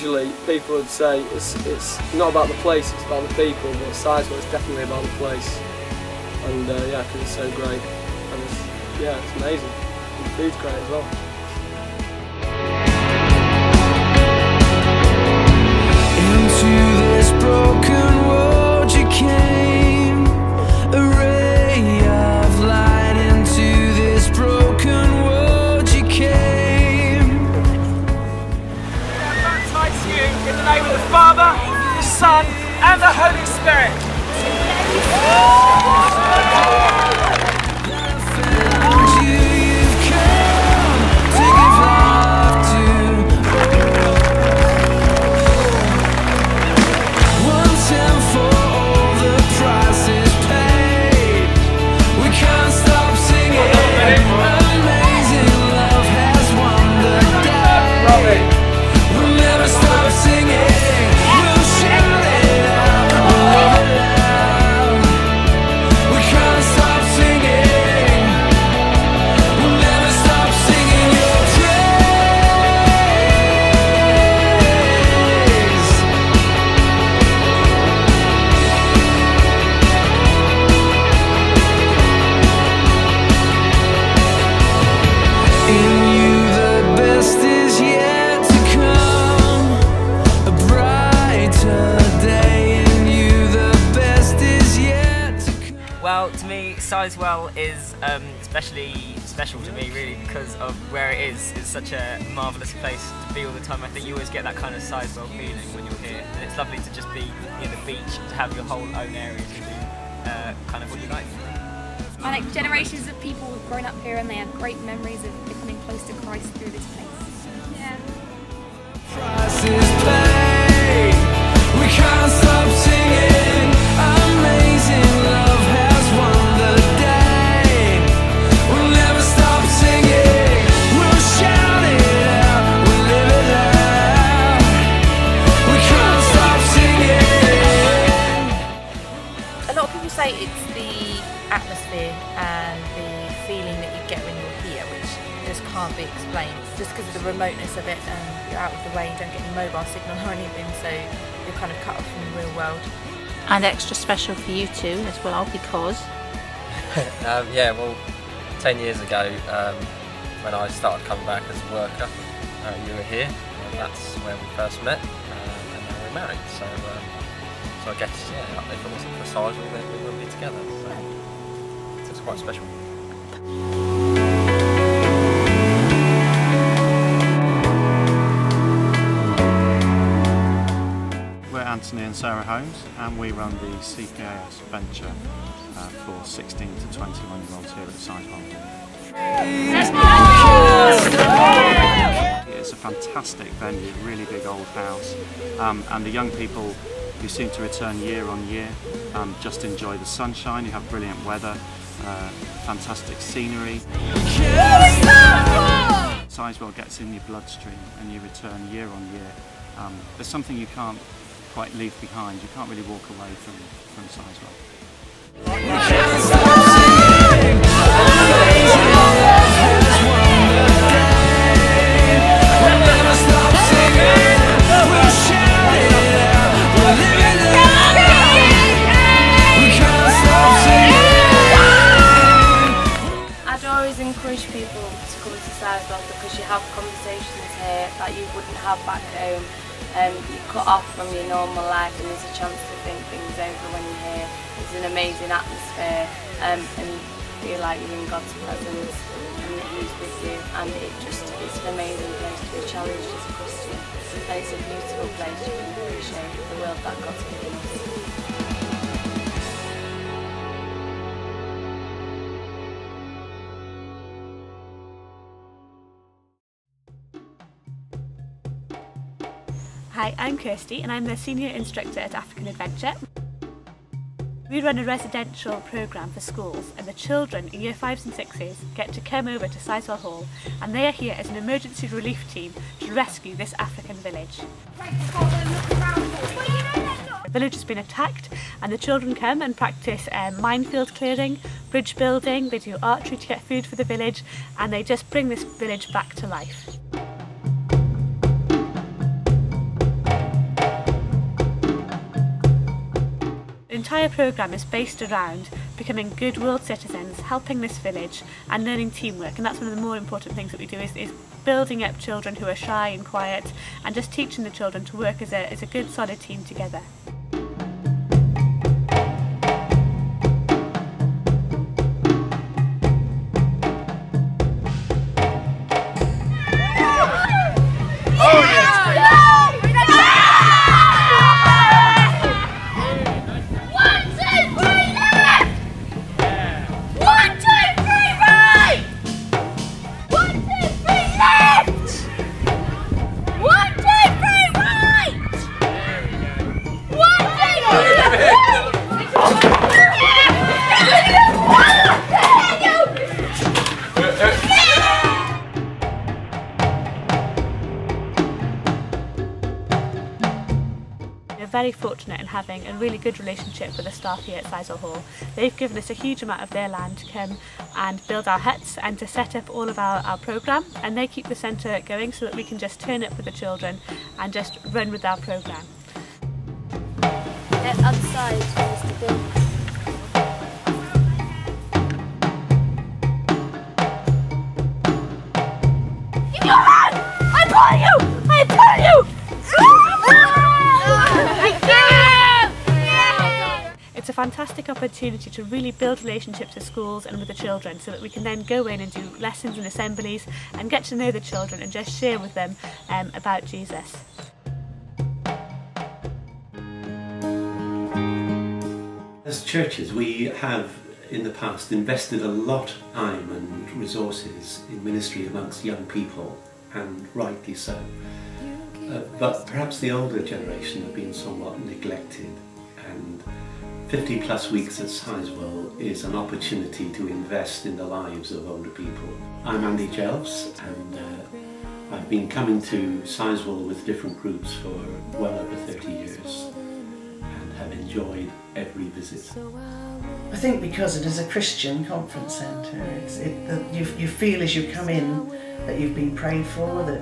usually people would say it's not about the place, it's about the people, but Sizewell is definitely about the place. And yeah, because it's so great. And it's amazing. And the food's great as well. Into this broken world you came, a ray of light. Into this broken world you came. I baptize you in the name of the Father, the Son, and the Holy Spirit. Well, to me, Sizewell is especially special to me, really, because of where it is. It's such a marvellous place to be all the time. I think you always get that kind of Sizewell feeling when you're here, and it's lovely to just be near the beach, to have your whole own area to do kind of what you like. I like generations of people who've grown up here and they have great memories of becoming close to Christ through this place. Yeah. We can't stop singing. Amazing love has won the day. We'll never stop singing. We'll shout it out. We'll live it loud. We can't stop singing. A lot of people say it's the atmosphere and the feeling that you get when you're here, which just can't be explained, just because of the remoteness of it, and you're out of the way, you don't get any mobile signal or anything, so you're kind of cut off from the real world. And extra special for you too as well, because yeah, well, 10 years ago when I started coming back as a worker, you were here, and that's where we first met, and now we're married, so I guess, yeah, if it wasn't for Sizewell then we wouldn't be together, so it's quite special. Anthony and Sarah Holmes, and we run the CPAS venture for 16 to 21-year-olds here at Sizewell. It's a fantastic venue, really big old house, and the young people who seem to return year on year just enjoy the sunshine. You have brilliant weather, fantastic scenery. Sizewell gets in your bloodstream and you return year on year. There's something you can't quite leave behind. You can't really walk away from Sizewell. I'd always encourage people to come to Sizewell because you have conversations here that you wouldn't have back home. You cut off from your normal life and there's a chance to think things over when you're here. There's an amazing atmosphere and you feel like you're in God's presence and that He's with you, and it's an amazing place to be challenged as a Christian, and it's a beautiful place you can appreciate the world that God's given us. Hi, I'm Kirsty and I'm the Senior Instructor at African Adventure. We run a residential programme for schools, and the children in Year 5s and 6s get to come over to Sizewell Hall, and they are here as an emergency relief team to rescue this African village. The village has been attacked and the children come and practice minefield clearing, bridge building, they do archery to get food for the village, and they just bring this village back to life. The entire programme is based around becoming good world citizens, helping this village and learning teamwork, and that's one of the more important things that we do is building up children who are shy and quiet and just teaching the children to work as a good solid team together. We're very fortunate in having a really good relationship with the staff here at Sizewell Hall. They've given us a huge amount of their land to come and build our huts and to set up all of our programme, and they keep the centre going so that we can just turn up with the children and just run with our programme. Get outside, Mr. Bill. Give me your hand! I pull you! I pull you! It's a fantastic opportunity to really build relationships with schools and with the children so that we can then go in and do lessons and assemblies and get to know the children and just share with them about Jesus. As churches, we have in the past invested a lot of time and resources in ministry amongst young people, and rightly so. But perhaps the older generation have been somewhat neglected, and 50 plus weeks at Sizewell is an opportunity to invest in the lives of older people. I'm Andy Jelfs, and I've been coming to Sizewell with different groups for well over 30 years and have enjoyed every visit. I think because it is a Christian conference centre, you feel as you come in that you've been prayed for, that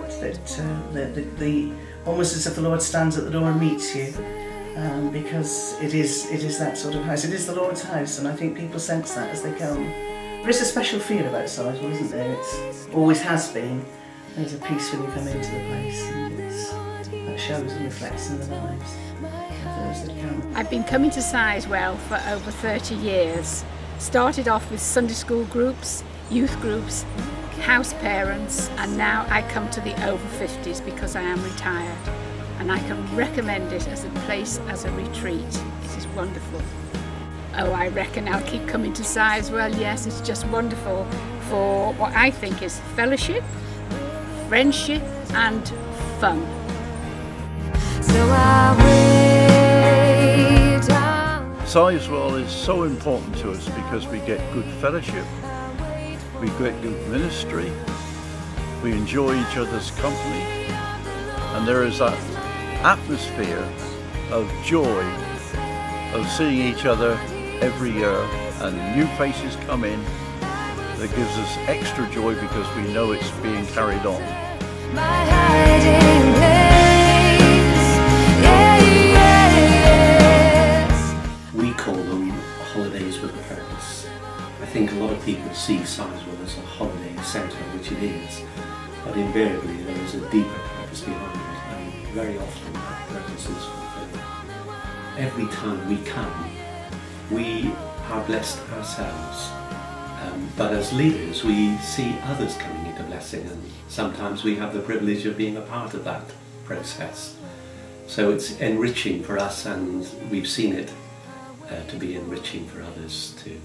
almost as if the Lord stands at the door and meets you. Because it is that sort of house. It is the Lord's house, and I think people sense that as they come. There is a special feel about Sizewell, isn't there? It always has been. There's a peace when you come into the place, and that shows and reflects in the lives of those that come. I've been coming to Sizewell for over 30 years. Started off with Sunday school groups, youth groups, house parents, and now I come to the over 50s because I am retired. And I can recommend it as a place, as a retreat. It is wonderful. Oh, I reckon I'll keep coming to Sizewell. Yes, it's just wonderful for what I think is fellowship, friendship and fun. Sizewell is so important to us because we get good fellowship, we get good ministry, we enjoy each other's company, and there is that atmosphere of joy of seeing each other every year, and new faces come in that gives us extra joy because we know it's being carried on. We call them holidays with a purpose. I think a lot of people see Sizewell as a holiday centre, which it is, but invariably there is a deeper purpose behind it. Very often that purpose is fulfilled. Every time we come, we are blessed ourselves, but as leaders we see others coming into blessing, and sometimes we have the privilege of being a part of that process. So it's enriching for us, and we've seen it to be enriching for others too.